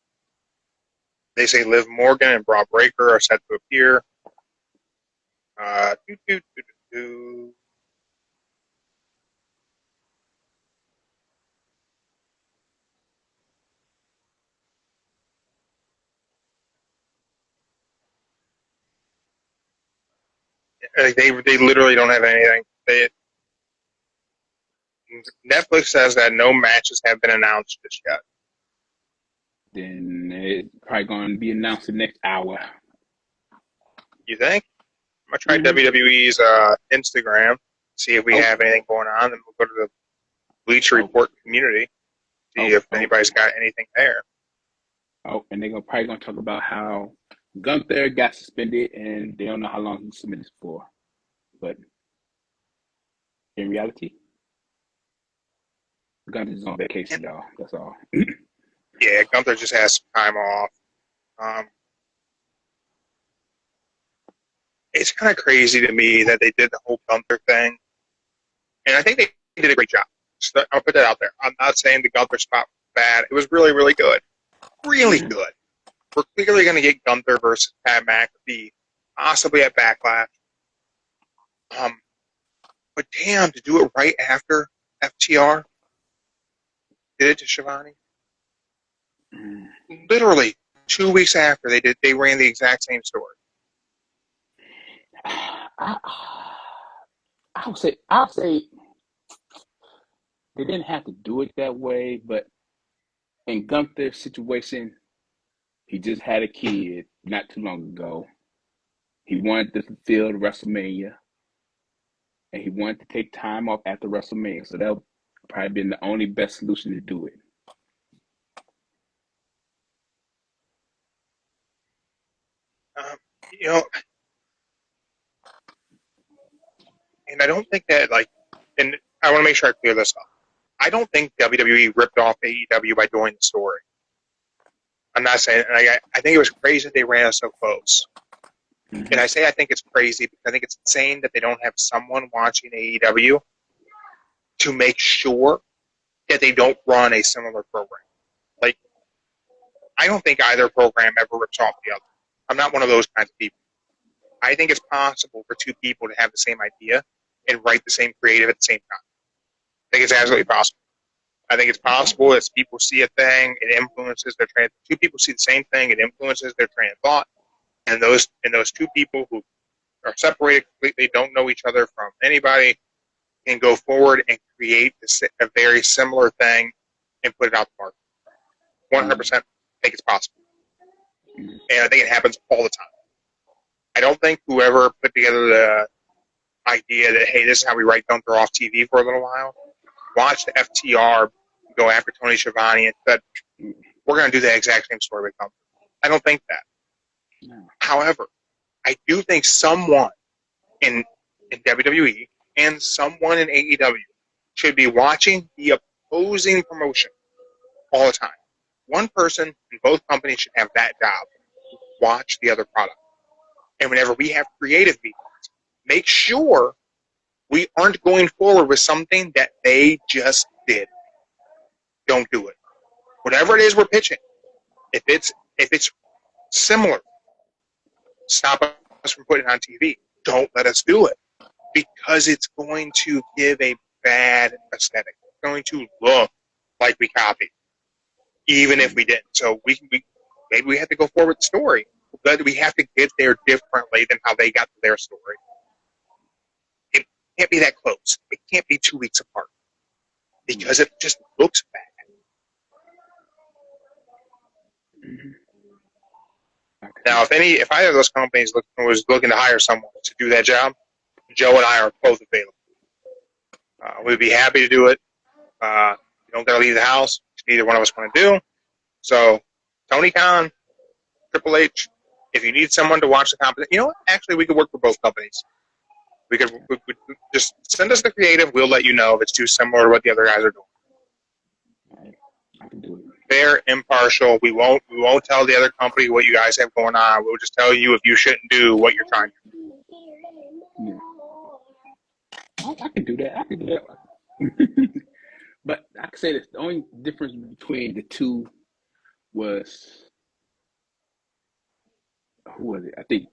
they say Liv Morgan and Braun Breaker are set to appear. They literally don't have anything. Netflix says that no matches have been announced just yet. Then it's probably going to be announced the next hour. You think? I'm going to try WWE's Instagram, see if we have anything going on, and we'll go to the Bleacher Report community, see if anybody's got anything there. Oh, and they're probably going to talk about how Gunther got suspended, and they don't know how long he was suspended for. But in reality, Gunther's on vacation, y'all. That's all. Yeah, Gunther just has some time off. It's kind of crazy to me that they did the whole Gunther thing. And I think they did a great job. So I'll put that out there. I'm not saying the Gunther spot was bad. It was really, really good. Really good. We're clearly going to get Gunther versus Pat McAfee, possibly at Backlash. But damn, to do it right after FTR did it to Shivani. Literally 2 weeks after they ran the exact same story. I'll say they didn't have to do it that way, but in Gunther's situation, he just had a kid not too long ago. He wanted to fulfill the WrestleMania, and he wanted to take time off after WrestleMania. So that would probably been the only best solution to do it. And I don't think that, and I want to make sure I clear this up. I don't think WWE ripped off AEW by doing the story. I'm not saying, I think it was crazy that they ran us so close. And I say I think it's crazy because I think it's insane that they don't have someone watching AEW to make sure that they don't run a similar program. I don't think either program ever rips off the other. I'm not one of those kinds of people. I think it's possible for two people to have the same idea and write the same creative at the same time. think it's absolutely possible. I think it's possible that people see a thing, it influences their train. Two people see the same thing, it influences their train of thought, and those two people who are separated completely, don't know each other from anybody, can go forward and create a very similar thing and put it out the market. 100% think it's possible. And I think it happens all the time. I don't think whoever put together the idea that, hey, this is how we write Gunther off TV for a little while, watched the FTR go after Tony Schiavone and said, we're going to do the exact same story with Gunther. I don't think that. No. However, I do think someone in WWE and someone in AEW should be watching the opposing promotion all the time. One person in both companies should have that job. Watch the other product. And whenever we have creative meetings, make sure we aren't going forward with something that they just did. Don't do it. Whatever it is we're pitching, if it's similar, stop us from putting it on TV. Don't let us do it. Because it's going to give a bad aesthetic. It's going to look like we copied, even if we didn't. So maybe we have to go forward with the story, but we have to get there differently than how they got to their story. It can't be that close. It can't be 2 weeks apart because it just looks bad. Okay. Now, if either of those companies was looking to hire someone to do that job, Joe and I are both available. We'd be happy to do it. You don't got to leave the house, which neither one of us want to do. So, Tony Khan, Triple H, if you need someone to watch the competition, you know what? Actually, we could work for both companies. We could just send us the creative. We'll let you know if it's too similar to what the other guys are doing. I can do it. They're impartial. We won't tell the other company what you guys have going on. We'll just tell you if you shouldn't do what you're trying to do. Yeah. I can do that. I can do that. But I can say this: the only difference between the two was who was it? I think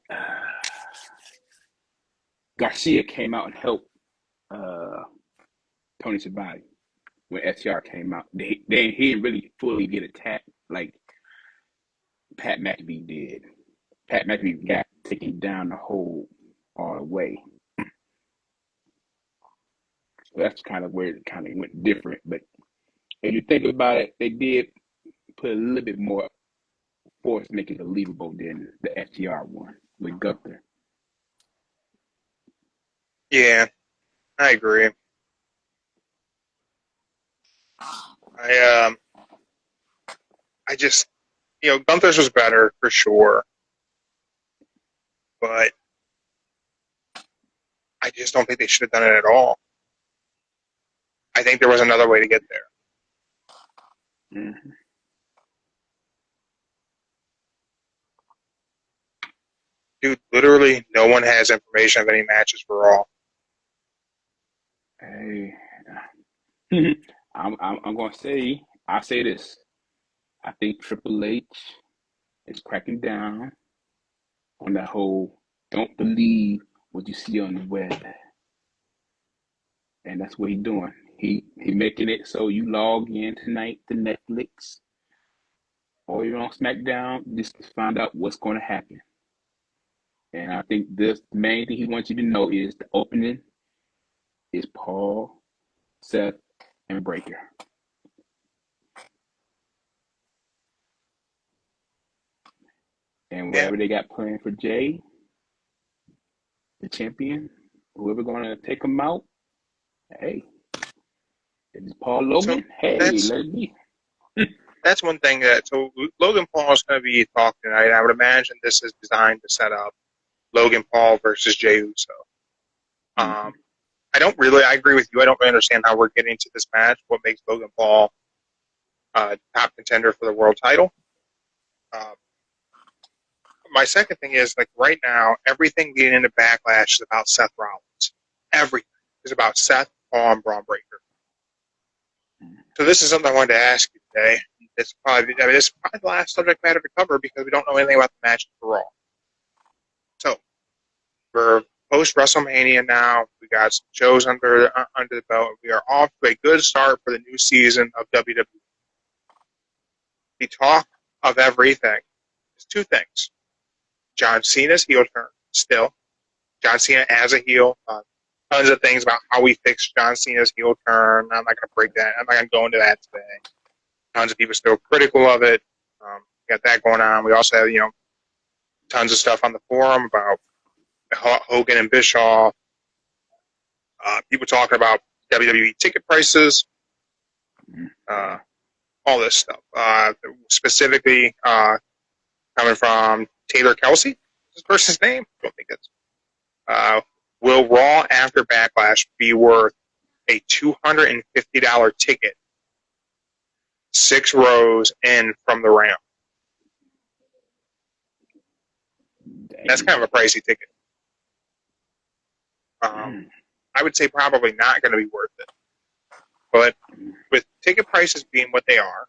Garcia came out and helped Tony Schiavone when STR came out. He didn't really fully get attacked like Pat McAfee did. Pat McAfee got taken down the whole all the way. So that's kind of where it kind of went different. But if you think about it, they did put a little bit more force to make it believable than the FTR one with Gunther. Yeah, I agree. I just, Gunther's was better for sure, but I just don't think they should have done it at all. I think there was another way to get there. Mm-hmm. Dude, literally, no one has information of any matches for Raw. Hey, I'm gonna say I say this. I think Triple H is cracking down on that whole "don't believe what you see on the web," and that's what he's doing. He making it so you log in tonight to Netflix or you're on SmackDown just to find out what's going to happen. And I think the main thing he wants you to know is the opening is Paul, Seth, and Breaker. And whatever they got planned for Jay, the champion, whoever going to take him out, hey, if it's Paul Logan, hey, let it be. That's one thing so Logan Paul is going to be talking tonight. I would imagine this is designed to set up Logan Paul versus Jey Uso. I agree with you. I don't really understand how we're getting to this match. What makes Logan Paul top contender for the world title? My second thing is, right now, everything leading into Backlash is about Seth Rollins. Everything is about Seth, Paul, and Braun Breaker. So this is something I wanted to ask you today. This is probably the last subject matter to cover because we don't know anything about the match for Raw. So, for post WrestleMania now. We got some shows under the belt. We are off to a good start for the new season of WWE. The talk of everything is two things: John Cena's heel turn. Still, John Cena as a heel. Tons of things about how we fixed John Cena's heel turn. I'm not going to break that. I'm not going to go into that today. Tons of people still critical of it. Got that going on. We also have, tons of stuff on the forum about Hogan and Bischoff. People talking about WWE ticket prices. All this stuff. Specifically coming from Taylor Kelsey. Is this person's name? I don't think it's. Will Raw after Backlash be worth a $250 ticket 6 rows in from the ramp? That's kind of a pricey ticket. I would say probably not going to be worth it. But with ticket prices being what they are,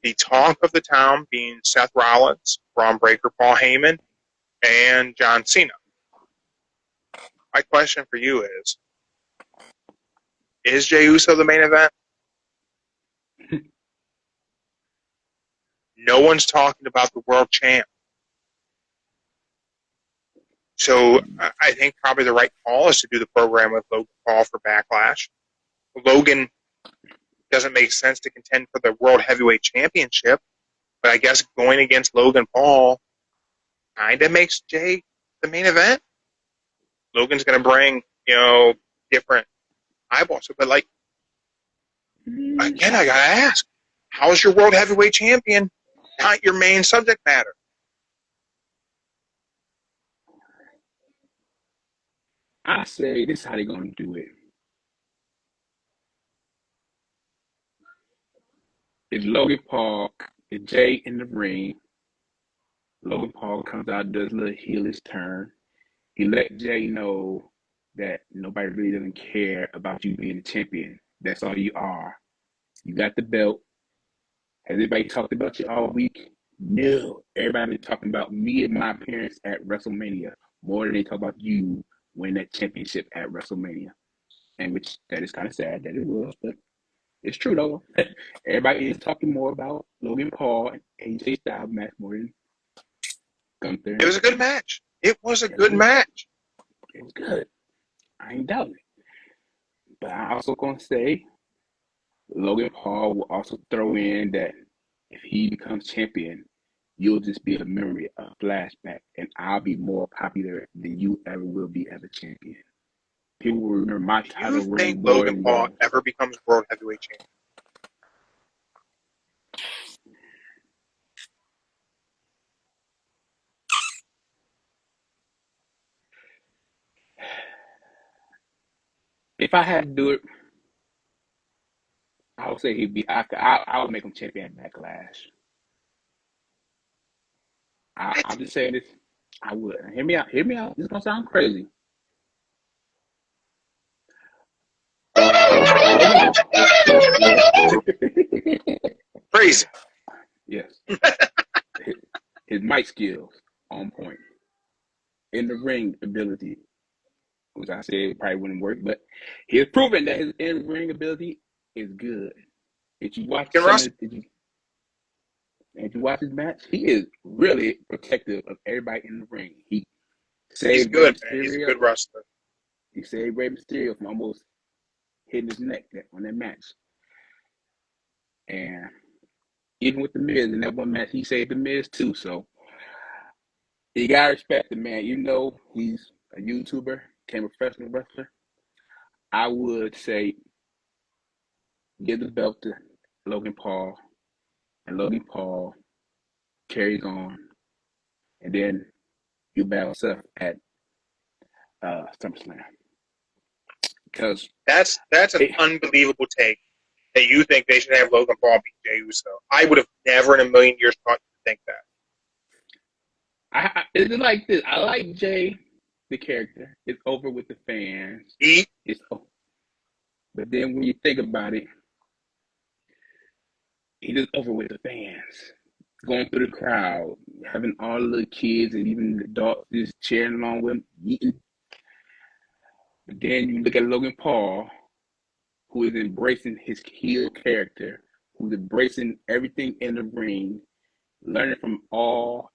the talk of the town being Seth Rollins, Braun Breaker, Paul Heyman, and John Cena. My question for you is Jey Uso the main event? No one's talking about the world champ. So I think probably the right call is to do the program with Logan Paul for Backlash. Logan doesn't make sense to contend for the World Heavyweight Championship, but I guess going against Logan Paul kind of makes Jey the main event. Logan's going to bring, different eyeballs. But, again, I got to ask, how's your World Heavyweight Champion not your main subject matter? I say this is how they're going to do it. It's Logan Paul, it's Jey in the ring. Logan Paul comes out, does a little heelish turn. He let Jey know that nobody really doesn't care about you being a champion. That's all you are. You got the belt. Has anybody talked about you all week? No. Everybody been talking about me and my appearance at WrestleMania more than they talk about you winning that championship at WrestleMania. And which that is kind of sad that it was, but it's true though. Everybody is talking more about Logan Paul and AJ Styles match more than Gunther. It was a good match. It was a good match. It was good. I ain't doubting it. But I also gonna say Logan Paul will also throw in that if he becomes champion, you'll just be a memory, a flashback, and I'll be more popular than you ever will be as a champion. People will remember my title Do you reign think more Logan than Paul yours. ever becomes World Heavyweight Champion? If I had to do it, I would say he'd be. I would make him champion at Backlash. I'm just saying this. I would. Hear me out. Hear me out. This is gonna sound crazy. Crazy. Yes. His mic skills on point. In the ring ability, which I said probably wouldn't work, but he has proven that his in ring ability is good. If you watch if you watch his match, he is really protective of everybody in the ring. He saved He's good, Rey man. He's a Mysterio. good wrestler. He saved Rey Mysterio from almost hitting his neck on that match. And even with the Miz in that one match, he saved the Miz too. So you gotta respect the man. You know he's a YouTuber, became a professional wrestler. I would say give the belt to Logan Paul, and Logan Paul carries on, and then you battle Seth at SummerSlam. Because That's an unbelievable take that you think they should have Logan Paul beat Jey Uso. I would have never in a million years thought you would think that. It's like this. I like Jey, the character. It's over with the fans. It's over. But then when you think about it, he just over with the fans. going through the crowd, having all the little kids and even the adults just cheering along with him, eating. But then you look at Logan Paul, who is embracing his heel character, who's embracing everything in the ring, learning from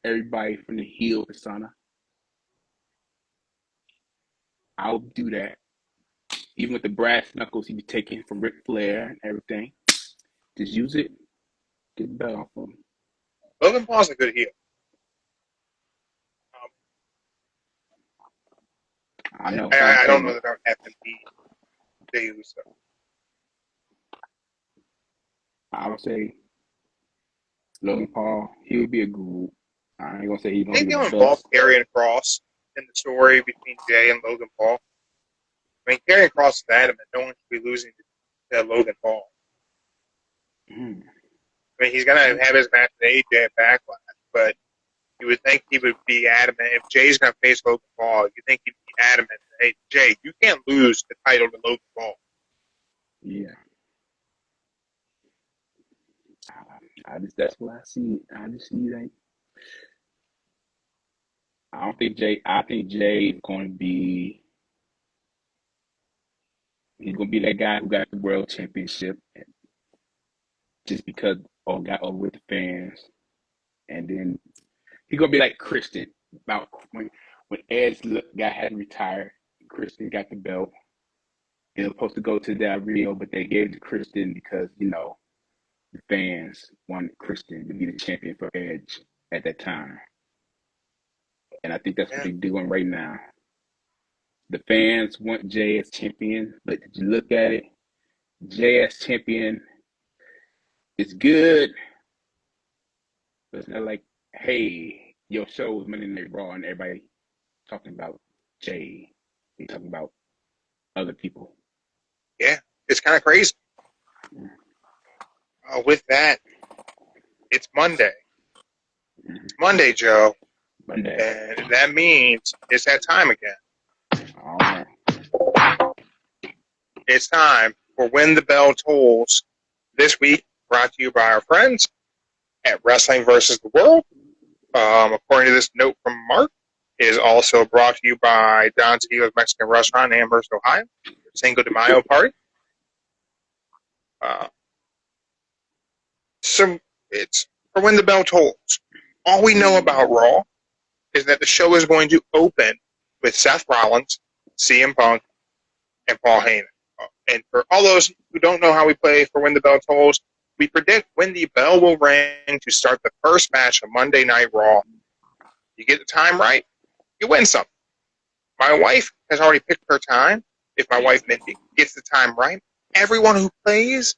everybody from the heel persona. I'll do that. Even with the brass knuckles he be taking from Ric Flair and everything. Just use it, get the belt off him. Logan Paul's a good heel. I know. I don't know that I would have to be Jey Uso. I would say Logan Paul, he would be a guru. I ain't gonna say he's gonna Maybe be I'll the involve best. Karrion Kross in the story between Jay and Logan Paul. I mean, Karrion Kross is adamant no one should be losing to Logan Paul. Mm. I mean, he's going to have his match with AJ at Backlash, but you would think he would be adamant. If Jay's going to face Logan Paul, you think he'd be adamant. Hey, Jay, you can't lose the title to Logan Paul. Yeah. That's what I see. I just see that. I think Jay is going to be. He's going to be that guy who got the world championship just because got over with the fans. And then he's going to be like Christian. About when Ed's guy had retired, Christian got the belt. It was supposed to go to Del Rio, but they gave it to Christian because, the fans wanted Christian to be the champion for Edge at that time. And I think that's what they're doing right now. The fans want Jay as champion, but did you look at it? Jay as champion is good, but it's not like, hey, your show was Monday Night Raw and everybody talking about Jay. They talking about other people. Yeah, it's kind of crazy. With that, it's Monday. It's Monday, Joe. Monday. And that means it's that time again. All right. It's time for When the Bell Tolls. This week, brought to you by our friends at Wrestling versus the World. According to this note from Mark, it is also brought to you by Don Tito's Mexican Restaurant in Amherst, Ohio. Cinco de Mayo party. So it's for When the Bell Tolls. All we know about Raw is that the show is going to open with Seth Rollins, CM Punk, and Paul Heyman. And for all those who don't know how we play for When the Bell Tolls, we predict when the bell will ring to start the first match of Monday Night Raw. You get the time right, you win something. My wife has already picked her time. If my wife Mindy gets the time right, everyone who plays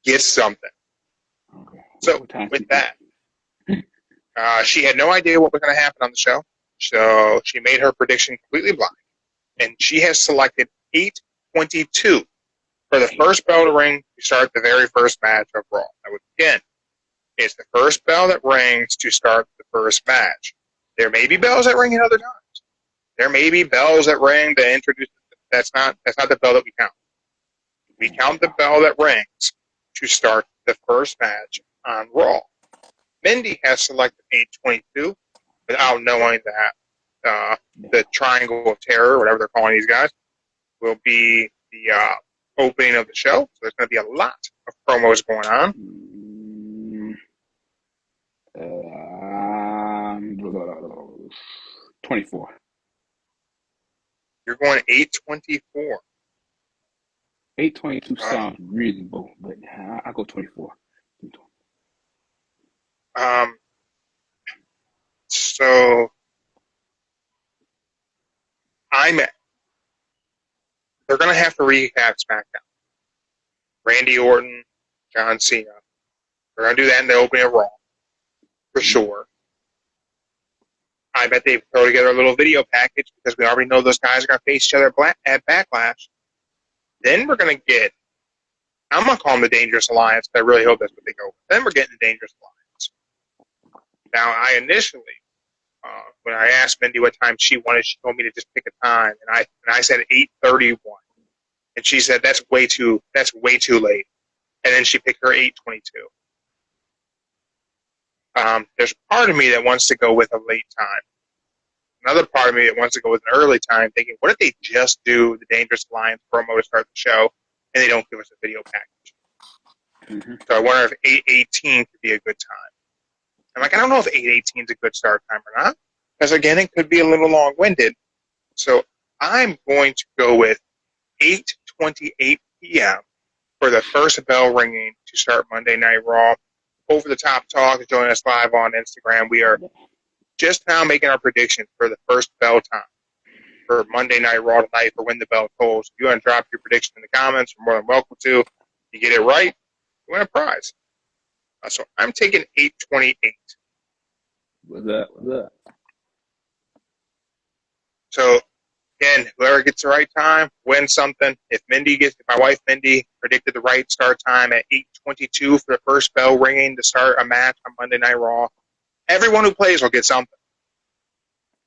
gets something. Okay. So with that, she had no idea what was going to happen on the show. So she made her prediction completely blind. And she has selected 8:22 for the first bell to ring to start the very first match of Raw. Now, again, it's the first bell that rings to start the first match. There may be bells that ring at other times. There may be bells that ring to introduce. That's not the bell that we count. We count the bell that rings to start the first match on Raw. Mindy has selected 8:22 without knowing that the Triangle of Terror, whatever they're calling these guys, will be the opening of the show. So there's going to be a lot of promos going on. 24. You're going 8:24. 8:22 sounds reasonable, but I'll go 24. So they're going to have to recap SmackDown. Randy Orton, John Cena. They're going to do that in the opening of Raw. For sure. I bet they throw together a little video package because we already know those guys are going to face each other at Backlash. Then we're going to get, I'm going to call them the Dangerous Alliance, but I really hope that's what they go with. Then we're getting the Dangerous Alliance. Now, I initially, when I asked Mindy what time she wanted, she told me to just pick a time, and I said 8:31, and she said that's way too late, and then she picked her 8:22. There's a part of me that wants to go with a late time. Another part of me that wants to go with an early time, thinking, what if they just do the Dangerous Alliance promo to start the show, and they don't give us a video package? Mm-hmm. So I wonder if 8:18 could be a good time. I'm like, I don't know if 8:18 is a good start time or not, because again, it could be a little long-winded. So I'm going to go with 8:28 p.m. for the first bell ringing to start Monday Night Raw. Over the Top Talk, join us live on Instagram. We are just now making our predictions for the first bell time for Monday Night Raw tonight for when the bell tolls. If you want to drop your prediction in the comments, you're more than welcome to. If you get it right, you win a prize. So I'm taking 8:28. What's up? What's up? So again, whoever gets the right time wins something. If my wife Mindy predicted the right start time at 8:22 for the first bell ringing to start a match on Monday Night Raw, everyone who plays will get something.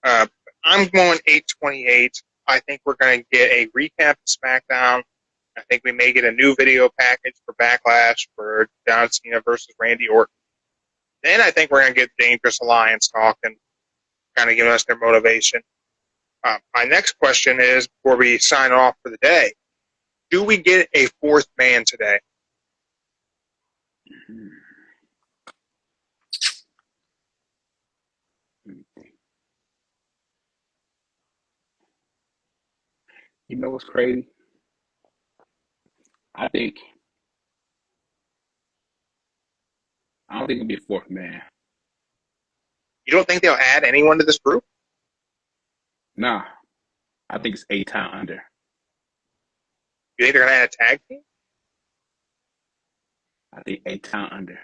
I'm going 8:28. I think we're going to get a recap of SmackDown. I think we may get a new video package for Backlash for John Cena versus Randy Orton. Then I think we're going to get Dangerous Alliance talking, kind of giving us their motivation. My next question is, before we sign off for the day, do we get a fourth man today? You know what's crazy? I don't think it'll be a fourth man. You don't think they'll add anyone to this group? Nah, I think it's 8 time under. You think they're going to add a tag team? I think 8 time under.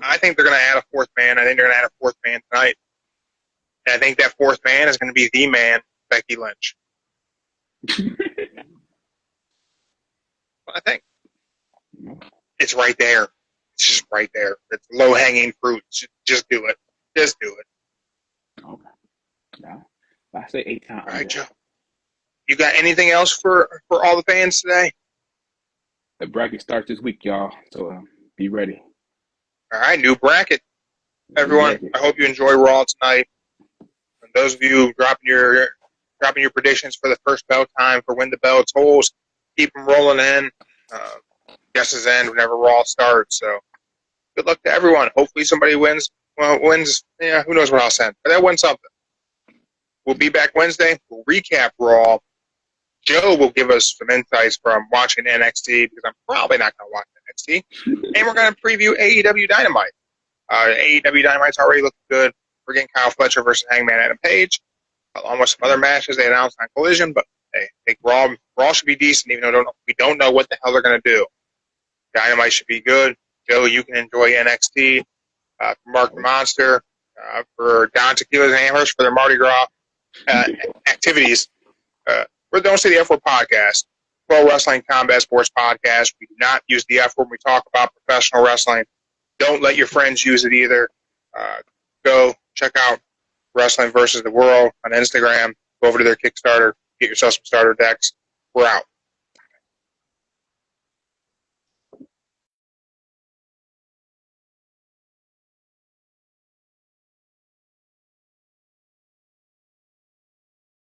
I think they're going to add a fourth man. I think they're going to add a fourth man tonight. And I think that fourth man is going to be the man, Becky Lynch. I think it's right there. It's just right there. It's low-hanging fruit. Just do it. Just do it. Okay. Yeah. I say 8 time All under. right, Joe. You got anything else for all the fans today? The bracket starts this week, y'all. So be ready. All right, new bracket. Everyone, I hope you enjoy Raw tonight. And those of you dropping your predictions for the first bell time for when the bell tolls, keep them rolling in. Guesses end whenever Raw starts. So good luck to everyone. Hopefully somebody wins. Well, wins. Yeah, who knows what I'll send. But that wins something. We'll be back Wednesday. We'll recap Raw. Joe will give us some insights from watching NXT, because I'm probably not going to watch NXT. And we're going to preview AEW Dynamite. AEW Dynamite's already looking good. We're getting Kyle Fletcher versus Hangman Adam Page, along with some other matches they announced on Collision. But hey, I think Raw should be decent, even though we don't know what the hell they're going to do. Dynamite should be good. Joe, you can enjoy NXT. For Mark the Monster, for Don Tequila's and Amherst for their Mardi Gras activities. We're the Don't Say the F Word podcast, Pro Wrestling Combat Sports podcast. We do not use the F word when we talk about professional wrestling. Don't let your friends use it either. Go check out Wrestling versus the World on Instagram. Go over to their Kickstarter. Get yourself some starter decks. We're out.